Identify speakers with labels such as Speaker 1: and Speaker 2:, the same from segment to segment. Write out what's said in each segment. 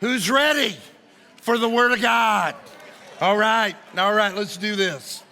Speaker 1: Who's ready for the Word of God? All right, let's do this.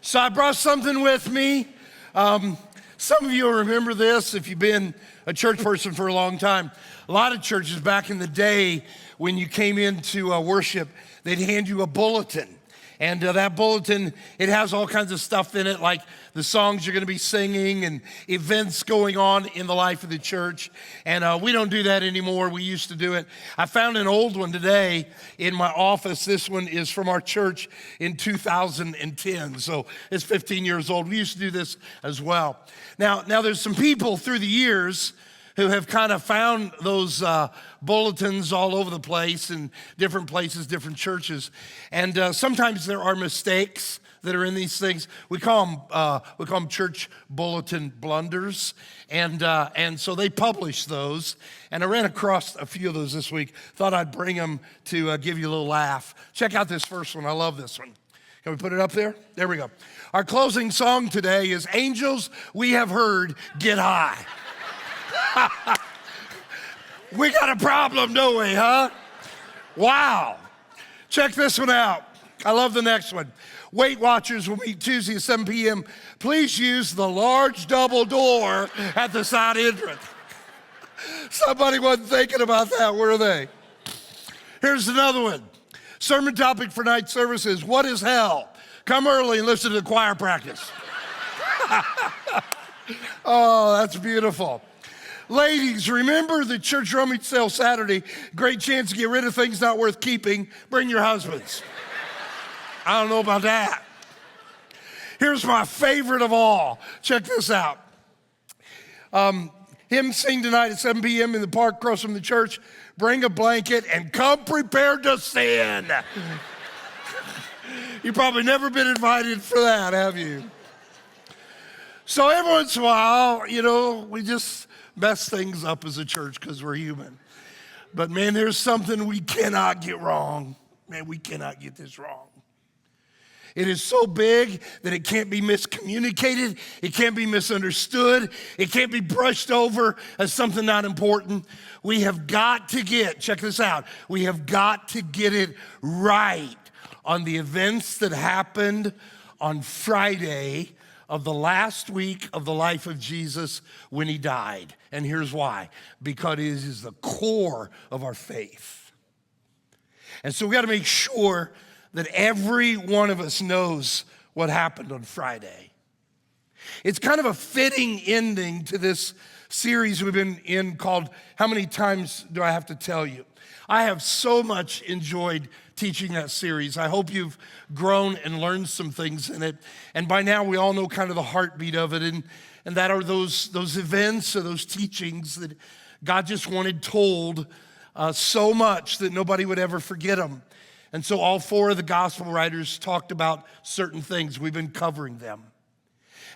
Speaker 1: So I brought something with me. Some of you will remember this if you've been a church person for a long time. A lot of churches back in the day, when you came into worship, they'd hand you a bulletin. And that bulletin, it has all kinds of stuff in it, like the songs you're going to be singing and events going on in the life of the church. And we don't do that anymore. We used to do it. I found an old one today in my office. This one is from our church in 2010. So it's 15 years old. We used to do this as well. Now there's some people through the years who have kind of found those bulletins all over the place in different places, different churches. And sometimes there are mistakes that are in these things. We call them church bulletin blunders. And so they publish those. And I ran across a few of those this week. Thought I'd bring them to give you a little laugh. Check out this first one. I love this one. Can we put it up there? There we go. Our closing song today is Angels We Have Heard Get High. We got a problem, don't we, huh? Wow. Check this one out. I love the next one. Weight Watchers will meet Tuesday at 7 p.m. Please use the large double door at the side entrance. Somebody wasn't thinking about that, were they? Here's another one. Sermon topic for night service is, what is hell? Come early and listen to the choir practice. Oh, that's beautiful. Ladies, remember the church rummage sale Saturday. Great chance to get rid of things not worth keeping. Bring your husbands. I don't know about that. Here's my favorite of all. Check this out. Hymn sing tonight at 7 p.m. in the park across from the church. Bring a blanket and come prepared to sin. You've probably never been invited for that, have you? So every once in a while, we just mess things up as a church because we're human. But man, there's something we cannot get wrong. Man, we cannot get this wrong. It is so big that it can't be miscommunicated. It can't be misunderstood. It can't be brushed over as something not important. We have got to check this out, we have got to get it right on the events that happened on Friday of the last week of the life of Jesus when he died. And here's why. Because it is the core of our faith. And so we got to make sure that every one of us knows what happened on Friday. It's kind of a fitting ending to this series we've been in called, How Many Times Do I Have to Tell You? I have so much enjoyed teaching that series. I hope you've grown and learned some things in it. And by now we all know kind of the heartbeat of it. And that are those events or those teachings that God just wanted told so much that nobody would ever forget them. And so all four of the gospel writers talked about certain things. We've been covering them.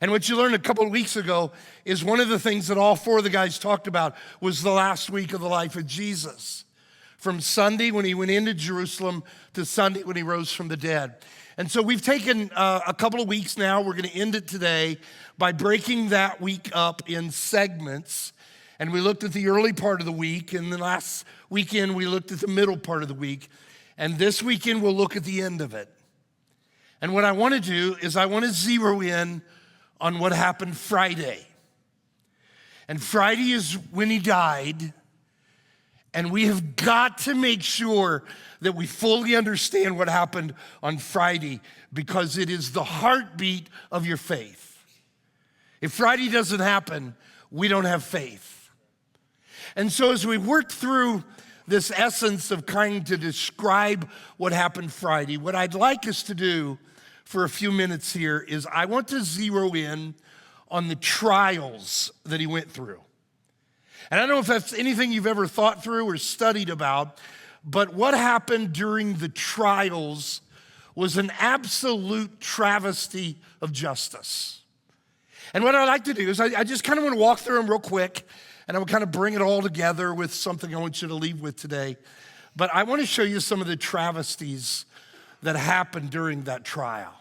Speaker 1: And what you learned a couple of weeks ago is one of the things that all four of the guys talked about was the last week of the life of Jesus. From Sunday when he went into Jerusalem to Sunday when he rose from the dead. And so we've taken a couple of weeks now. We're going to end it today by breaking that week up in segments. And we looked at the early part of the week. And the last weekend, we looked at the middle part of the week. And this weekend, we'll look at the end of it. And what I want to do is I want to zero in on what happened Friday. And Friday is when he died. And we have got to make sure that we fully understand what happened on Friday because it is the heartbeat of your faith. If Friday doesn't happen, we don't have faith. And so as we work through this essence of trying to describe what happened Friday, what I'd like us to do for a few minutes here is I want to zero in on the trials that he went through. And I don't know if that's anything you've ever thought through or studied about, but what happened during the trials was an absolute travesty of justice. And what I'd like to do is I just kind of want to walk through them real quick, and I will kind of bring it all together with something I want you to leave with today. But I want to show you some of the travesties that happened during that trial.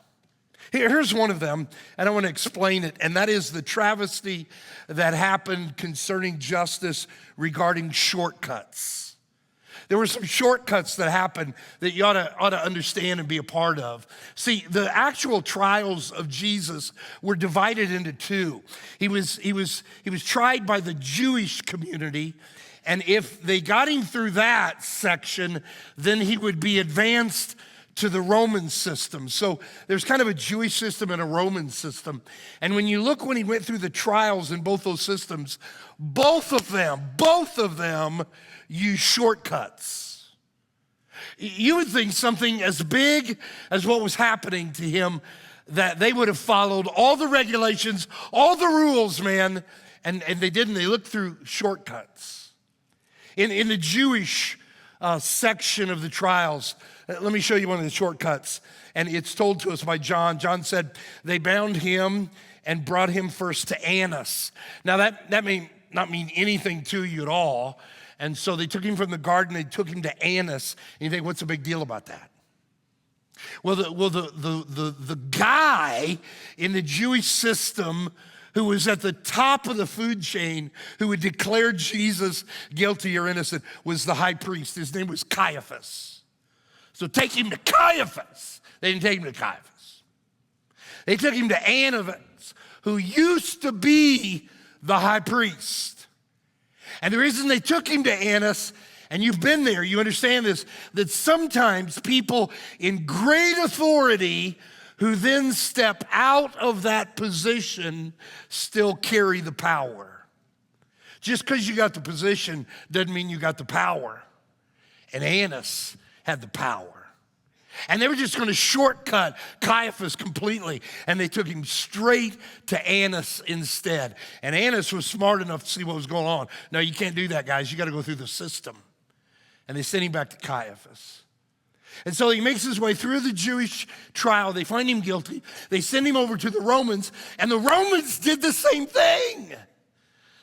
Speaker 1: Here's one of them, and I want to explain it, and that is the travesty that happened concerning justice regarding shortcuts. There were some shortcuts that happened that you ought to understand and be a part of. See, the actual trials of Jesus were divided into two. He was tried by the Jewish community, and if they got him through that section, then he would be advanced to the Roman system. So there's kind of a Jewish system and a Roman system. And when you look when he went through the trials in both those systems, both of them use shortcuts. You would think something as big as what was happening to him, that they would have followed all the regulations, all the rules, man, and they didn't. They looked through shortcuts. In the Jewish section of the trials, let me show you one of the shortcuts. And it's told to us by John. John said, they bound him and brought him first to Annas. Now that may not mean anything to you at all. And so they took him from the garden, they took him to Annas. And you think, what's the big deal about that? Well, the guy in the Jewish system who was at the top of the food chain, who would declare Jesus guilty or innocent, was the high priest. His name was Caiaphas. So take him to Caiaphas. They didn't take him to Caiaphas. They took him to Annas, who used to be the high priest. And the reason they took him to Annas, and you've been there, you understand this, that sometimes people in great authority who then step out of that position still carry the power. Just because you got the position doesn't mean you got the power. And Annas had the power. And they were just going to shortcut Caiaphas completely, and they took him straight to Annas instead. And Annas was smart enough to see what was going on. No, you can't do that, guys. You got to go through the system. And they sent him back to Caiaphas. And so he makes his way through the Jewish trial. They find him guilty. They send him over to the Romans, and the Romans did the same thing.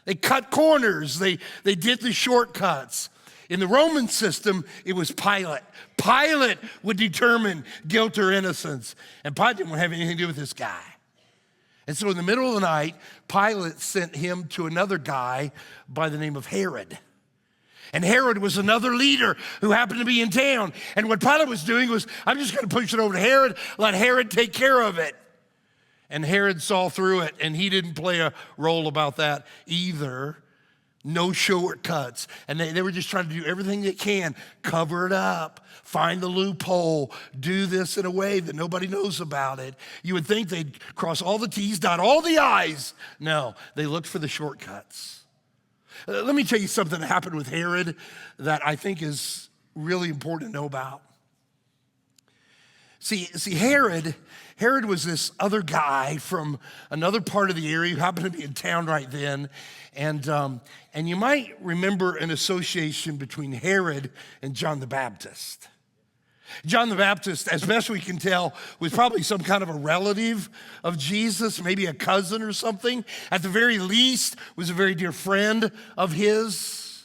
Speaker 1: They cut corners. They did the shortcuts. In the Roman system, it was Pilate. Pilate would determine guilt or innocence, and Pilate didn't have anything to do with this guy. And so in the middle of the night, Pilate sent him to another guy by the name of Herod. And Herod was another leader who happened to be in town. And what Pilate was doing was, I'm just going to push it over to Herod, let Herod take care of it. And Herod saw through it, and he didn't play a role about that either. No shortcuts. And they were just trying to do everything they can, cover it up, find the loophole, do this in a way that nobody knows about it. You would think they'd cross all the T's, dot all the I's. No, they looked for the shortcuts. Let me tell you something that happened with Herod that I think is really important to know about. See, Herod was this other guy from another part of the area who happened to be in town right then. And you might remember an association between Herod and John the Baptist. John the Baptist, as best we can tell, was probably some kind of a relative of Jesus, maybe a cousin or something. At the very least, was a very dear friend of his.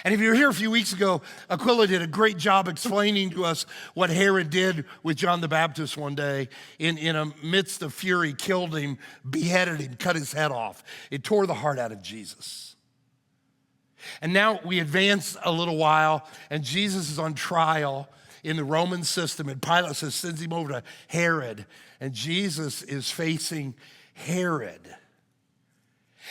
Speaker 1: And if you were here a few weeks ago, Aquila did a great job explaining to us what Herod did with John the Baptist one day. In a midst of fury, killed him, beheaded him, cut his head off. It tore the heart out of Jesus. And now we advance a little while, and Jesus is on trial in the Roman system, and Pilate sends him over to Herod, and Jesus is facing Herod.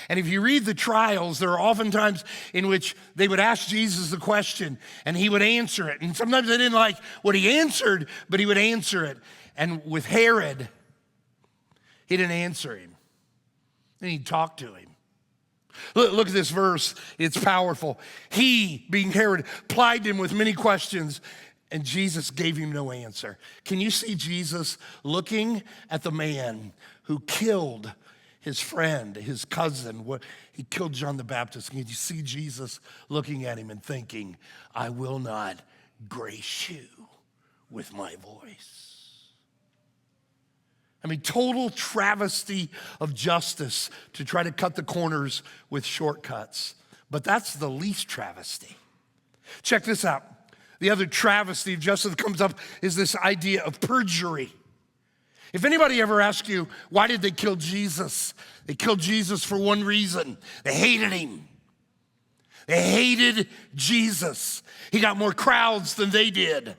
Speaker 1: And if you read the trials, there are often times in which they would ask Jesus the question, and he would answer it. And sometimes they didn't like what he answered, but he would answer it. And with Herod, he didn't answer him. Then he talked to him. Look at this verse. It's powerful. He, being Herod, plied him with many questions, and Jesus gave him no answer. Can you see Jesus looking at the man who killed his friend, his cousin? He killed John the Baptist. Can you see Jesus looking at him and thinking, I will not grace you with my voice? I mean, total travesty of justice to try to cut the corners with shortcuts. But that's the least travesty. Check this out. The other travesty of justice that comes up is this idea of perjury. If anybody ever asks you, why did they kill Jesus? They killed Jesus for one reason. They hated him. They hated Jesus. He got more crowds than they did.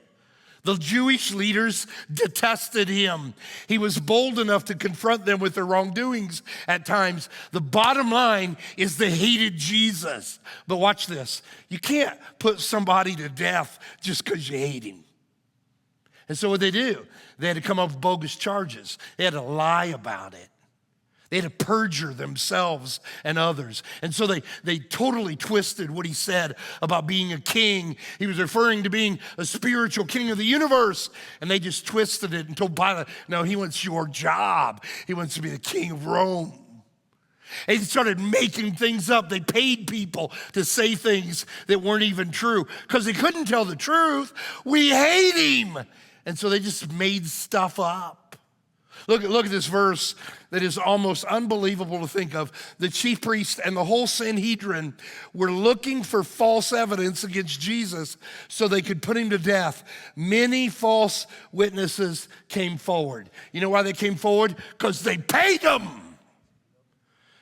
Speaker 1: The Jewish leaders detested him. He was bold enough to confront them with their wrongdoings at times. The bottom line is they hated Jesus. But watch this. You can't put somebody to death just because you hate him. And so what they do, they had to come up with bogus charges. They had to lie about it. They had to perjure themselves and others. And so they totally twisted what he said about being a king. He was referring to being a spiritual king of the universe. And they just twisted it and told Pilate, no, he wants your job. He wants to be the king of Rome. And they started making things up. They paid people to say things that weren't even true because they couldn't tell the truth. We hate him. And so they just made stuff up. Look at this verse that is almost unbelievable to think of. The chief priest and the whole Sanhedrin were looking for false evidence against Jesus so they could put him to death. Many false witnesses came forward. You know why they came forward? Because they paid them.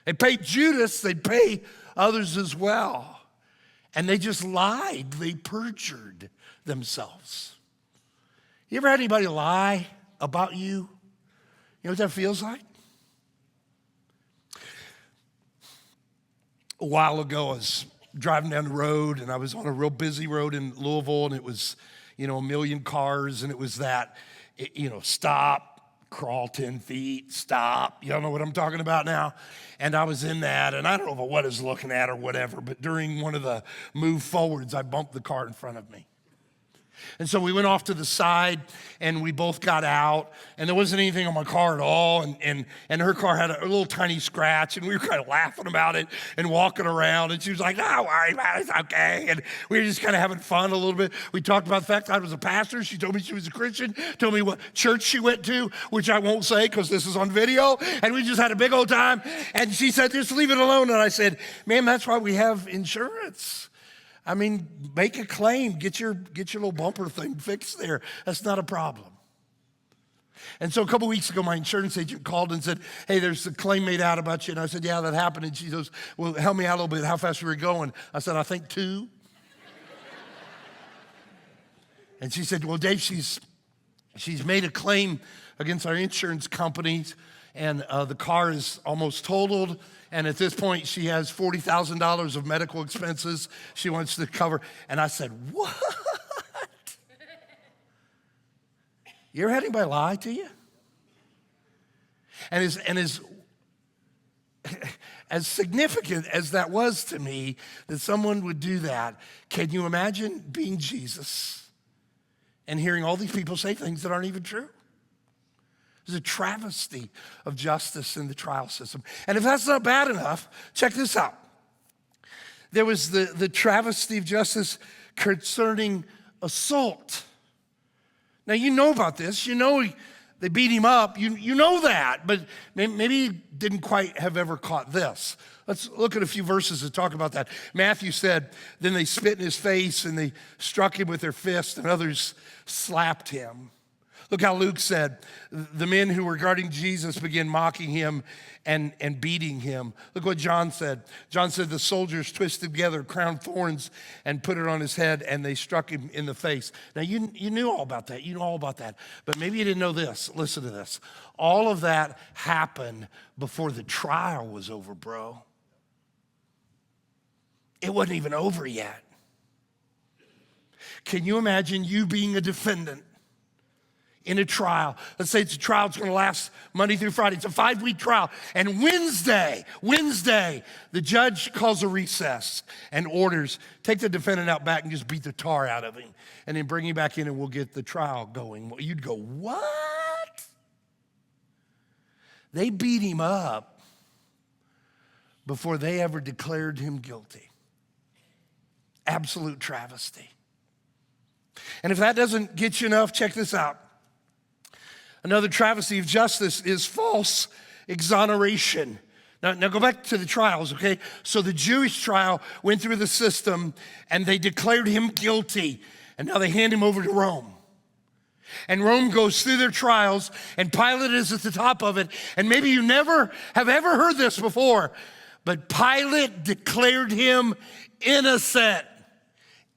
Speaker 1: They paid Judas, they pay others as well. And they just lied. They perjured themselves. You ever had anybody lie about you? You know what that feels like? A while ago, I was driving down the road, and I was on a real busy road in Louisville, and it was, a million cars, and it was that, stop, crawl 10 feet, stop. Y'all know what I'm talking about now? And I was in that, and I don't know what I was looking at or whatever, but during one of the move forwards, I bumped the car in front of me. And so we went off to the side, and we both got out, and there wasn't anything on my car at all, and her car had a little tiny scratch, and we were kind of laughing about it and walking around, and she was like, "Don't worry about it, it's okay." And we were just kind of having fun a little bit. We talked about the fact I was a pastor. She told me she was a Christian, told me what church she went to, which I won't say because this is on video, and we just had a big old time, and she said, "Just leave it alone," and I said, "Ma'am, that's why we have insurance. I mean, make a claim, get your little bumper thing fixed there. That's not a problem." And so a couple weeks ago, my insurance agent called and said, "Hey, there's a claim made out about you." And I said, "Yeah, that happened." And she goes, "Well, help me out a little bit. How fast were you going?" I said, "I think 2." And she said, "Well, Dave, she's made a claim against our insurance companies, and the car is almost totaled. And at this point, she has $40,000 of medical expenses she wants to cover." And I said, "What?" You ever had anybody lie to you? And as significant as that was to me, that someone would do that, can you imagine being Jesus and hearing all these people say things that aren't even true? There's a travesty of justice in the trial system. And if that's not bad enough, check this out. There was the travesty of justice concerning assault. Now, you know about this. You know they beat him up. You know that, but maybe you didn't quite have ever caught this. Let's look at a few verses that talk about that. Matthew said, "Then they spit in his face and they struck him with their fists, and others slapped him." Look how Luke said, the men who were guarding Jesus began mocking him and beating him. Look what John said. John said the soldiers twisted together crown thorns and put it on his head, and they struck him in the face. Now, you knew all about that. You know all about that. But maybe you didn't know this. Listen to this. All of that happened before the trial was over, bro. It wasn't even over yet. Can you imagine you being a defendant in a trial? Let's say it's a trial, it's gonna last Monday through Friday. It's a 5-week trial. And Wednesday, the judge calls a recess and orders, take the defendant out back and just beat the tar out of him. And then bring him back in and we'll get the trial going. Well, you'd go, what? They beat him up before they ever declared him guilty. Absolute travesty. And if that doesn't get you enough, check this out. Another travesty of justice is false exoneration. Now go back to the trials, okay? So the Jewish trial went through the system and they declared him guilty. And now they hand him over to Rome. And Rome goes through their trials and Pilate is at the top of it. And maybe you never have ever heard this before, but Pilate declared him innocent.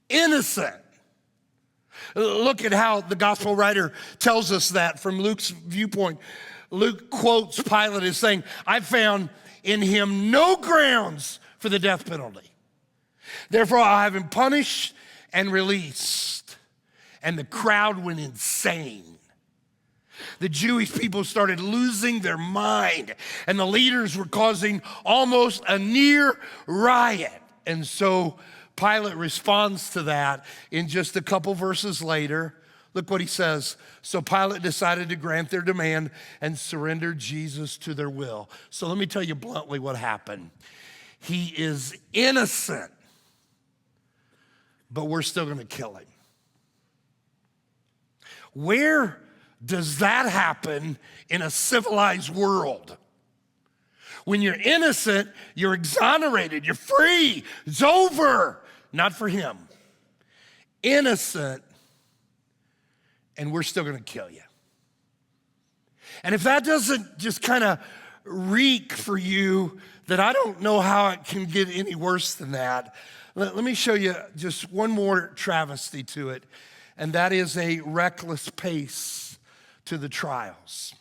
Speaker 1: Innocent. Look at how the gospel writer tells us that from Luke's viewpoint. Luke quotes Pilate as saying, I found in him no grounds for the death penalty. Therefore, I'll have him punished and released. And the crowd went insane. The Jewish people started losing their mind, and the leaders were causing almost a near riot. And so Pilate responds to that in just a couple verses later. Look what he says. So Pilate decided to grant their demand and surrender Jesus to their will. So let me tell you bluntly what happened. He is innocent, but we're still going to kill him. Where does that happen in a civilized world? When you're innocent, you're exonerated, you're free, it's over. Not for him. Innocent, and we're still gonna kill you. And if that doesn't just kind of reek for you, then I don't know how it can get any worse than that. Let me show you just one more travesty to it, and that is a reckless pace to the trials.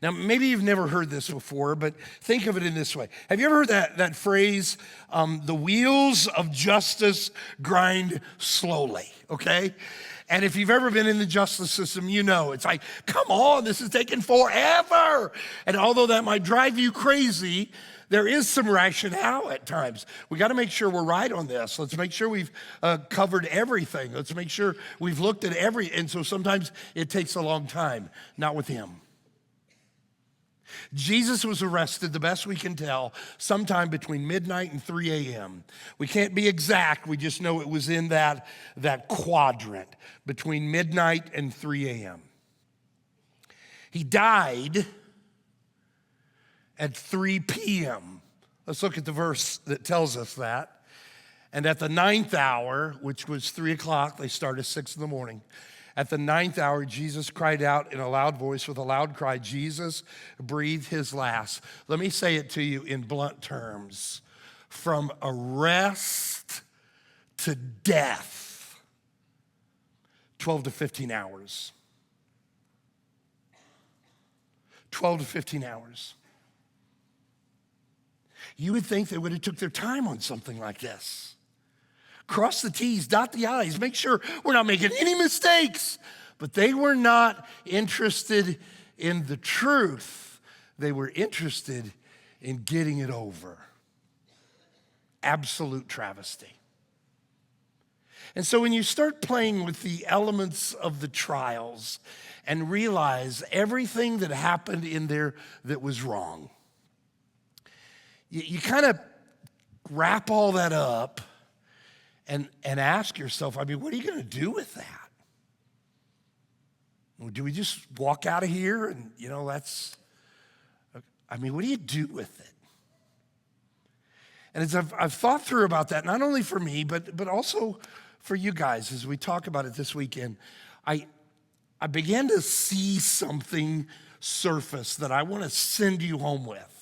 Speaker 1: Now, maybe you've never heard this before, but think of it in this way. Have you ever heard that phrase, the wheels of justice grind slowly, okay? And if you've ever been in the justice system, you know, it's like, come on, this is taking forever. And although that might drive you crazy, there is some rationale at times. We got to make sure we're right on this. Let's make sure we've covered everything. Let's make sure we've looked at and so sometimes it takes a long time, not with him. Jesus was arrested, the best we can tell, sometime between midnight and 3 a.m. We can't be exact, we just know it was in that quadrant between midnight and 3 a.m. He died at 3 p.m. Let's look at the verse that tells us that. And at the 9th hour, which was 3 o'clock, they start at 6 in the morning. At the 9th hour, Jesus cried out in a loud voice with a loud cry, Jesus breathed his last. Let me say it to you in blunt terms. From arrest to death, 12 to 15 hours. 12 to 15 hours. You would think they would have took their time on something like this. Cross the T's, dot the I's, make sure we're not making any mistakes. But they were not interested in the truth. They were interested in getting it over. Absolute travesty. And so when you start playing with the elements of the trials and realize everything that happened in there that was wrong, you kind of wrap all that up and ask yourself, I mean, what are you going to do with that? Do we just walk out of here and, what do you do with it? And as I've thought through about that, not only for me, but also for you guys as we talk about it this weekend, I began to see something surface that I want to send you home with.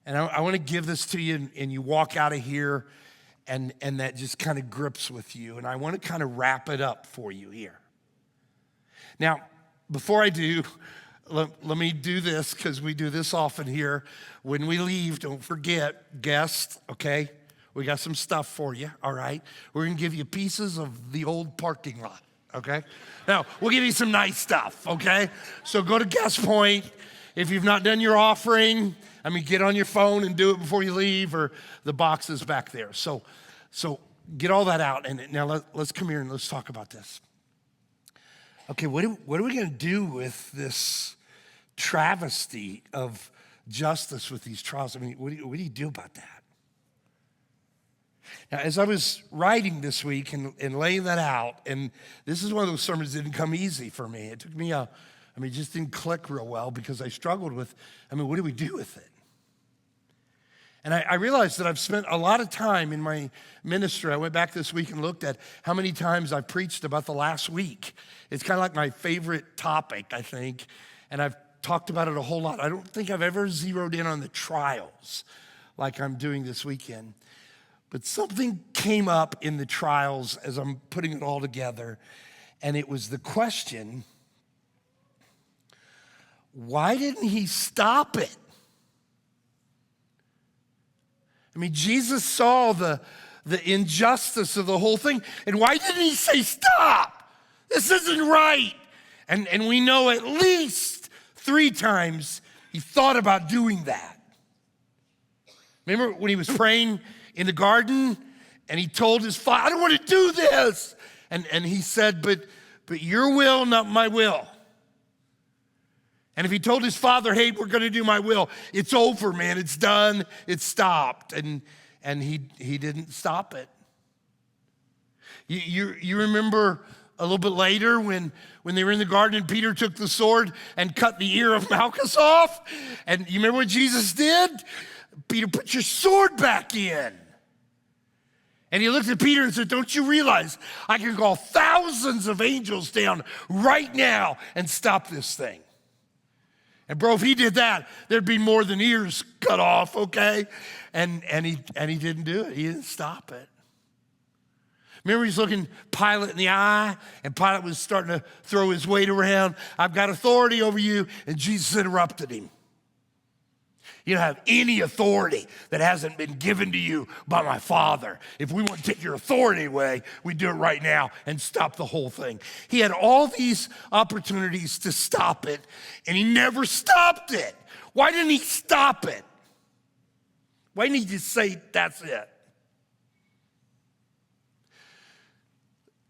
Speaker 1: And I want to give this to you, and you walk out of here, and that just kind of grips with you. And I want to kind of wrap it up for you here. Now, before I do, let me do this, because we do this often here. When we leave, don't forget, guests, okay? We got some stuff for you, all right? We're going to give you pieces of the old parking lot, okay? Now, we'll give you some nice stuff, okay? So go to guest point. If you've not done your offering, get on your phone and do it before you leave, or the box is back there. So get all that out, and now let's come here and let's talk about this. Okay, what are we going to do with this travesty of justice with these trials? What do you do about that? Now, as I was writing this week and laying that out, and this is one of those sermons that didn't come easy for me. It took me it just didn't click real well, because I struggled with, what do we do with it? And I realized that I've spent a lot of time in my ministry. I went back this week and looked at how many times I've preached about the last week. It's kind of like my favorite topic, I think, and I've talked about it a whole lot. I don't think I've ever zeroed in on the trials like I'm doing this weekend. But something came up in the trials as I'm putting it all together, and it was the question, why didn't he stop it? I mean, Jesus saw the injustice of the whole thing, and why didn't he say, stop? This isn't right. And we know at least 3 times he thought about doing that. Remember when he was praying in the garden and he told his father, I don't want to do this. And he said, but your will, not my will. And if he told his father, hey, we're going to do my will, it's over, man, it's done, it's stopped. And he didn't stop it. You remember a little bit later when they were in the garden and Peter took the sword and cut the ear of Malchus off? And you remember what Jesus did? Peter, put your sword back in. And he looked at Peter and said, don't you realize I can call thousands of angels down right now and stop this thing? And bro, if he did that, there'd be more than ears cut off, okay? And he didn't do it. He didn't stop it. Remember, he's looking Pilate in the eye, and Pilate was starting to throw his weight around. I've got authority over you, and Jesus interrupted him. You don't have any authority that hasn't been given to you by my Father. If we want to take your authority away, we do it right now and stop the whole thing. He had all these opportunities to stop it, and he never stopped it. Why didn't he stop it? Why didn't he just say, that's it?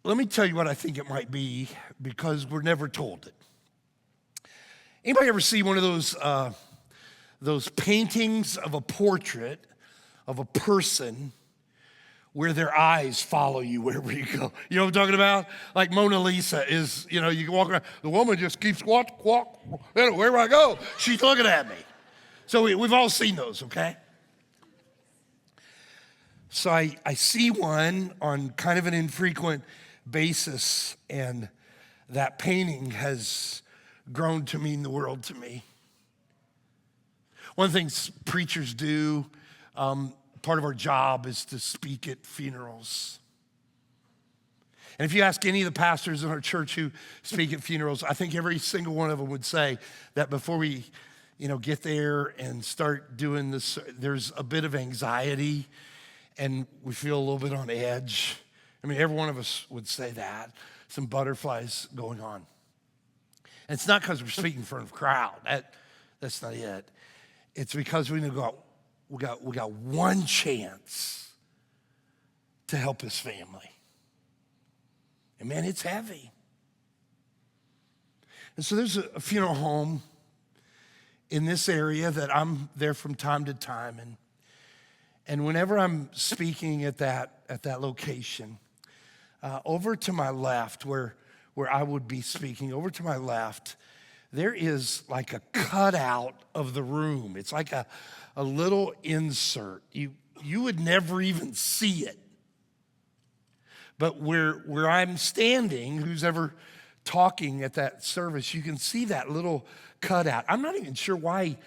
Speaker 1: Let me tell you what I think it might be, because we're never told it. Anybody ever see one of those paintings of a portrait of a person where their eyes follow you wherever you go? You know what I'm talking about? Like Mona Lisa is, you can walk around. The woman just keeps walk. Wherever I go, she's looking at me. So we've all seen those, okay? So I see one on kind of an infrequent basis, and that painting has grown to mean the world to me. One of the things preachers do, part of our job is to speak at funerals. And if you ask any of the pastors in our church who speak at funerals, I think every single one of them would say that before we, get there and start doing this, there's a bit of anxiety and we feel a little bit on edge. I mean, every one of us would say that. Some butterflies going on. And it's not because we're speaking in front of a crowd. That's not it. It's because we got one chance to help his family. And man, it's heavy. And so there's a funeral home in this area that I'm there from time to time. And whenever I'm speaking at that location, over to my left, where I would be speaking, over to my left, there is like a cutout of the room. It's like a little insert. You would never even see it. But where I'm standing, who's ever talking at that service, you can see that little cutout. I'm not even sure why,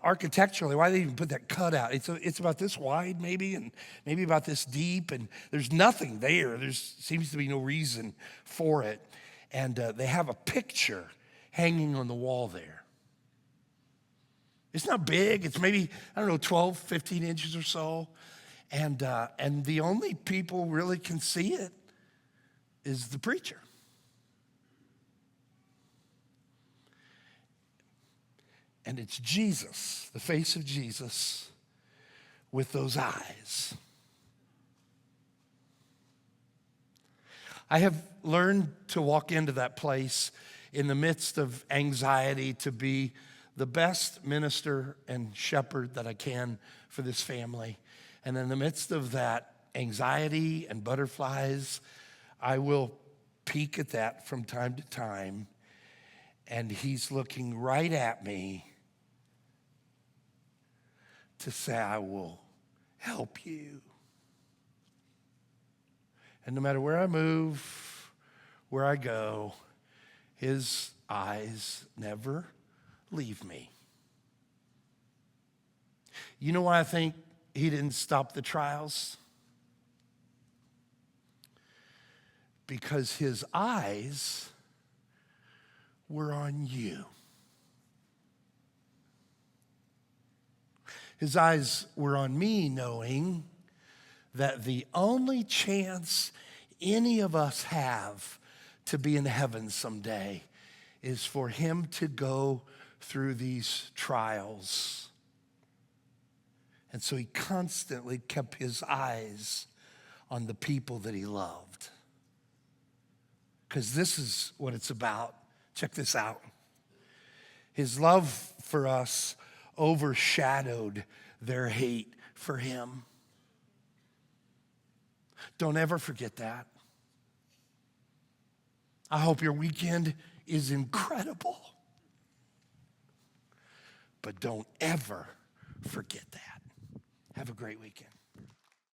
Speaker 1: architecturally, why they even put that cutout. It's about this wide maybe, and maybe about this deep, and there's nothing there. There seems to be no reason for it. And they have a picture hanging on the wall there. It's not big. It's maybe, 12, 15 inches or so. And the only people really can see it is the preacher. And it's Jesus, the face of Jesus with those eyes. I have learned to walk into that place in the midst of anxiety to be the best minister and shepherd that I can for this family. And in the midst of that anxiety and butterflies, I will peek at that from time to time, and he's looking right at me to say, I will help you. And no matter where I move, where I go, his eyes never leave me. You know why I think he didn't stop the trials? Because his eyes were on you. His eyes were on me, knowing that the only chance any of us have to be in heaven someday is for him to go through these trials. And so he constantly kept his eyes on the people that he loved. Because this is what it's about. Check this out. His love for us overshadowed their hate for him. Don't ever forget that. I hope your weekend is incredible. But don't ever forget that. Have a great weekend.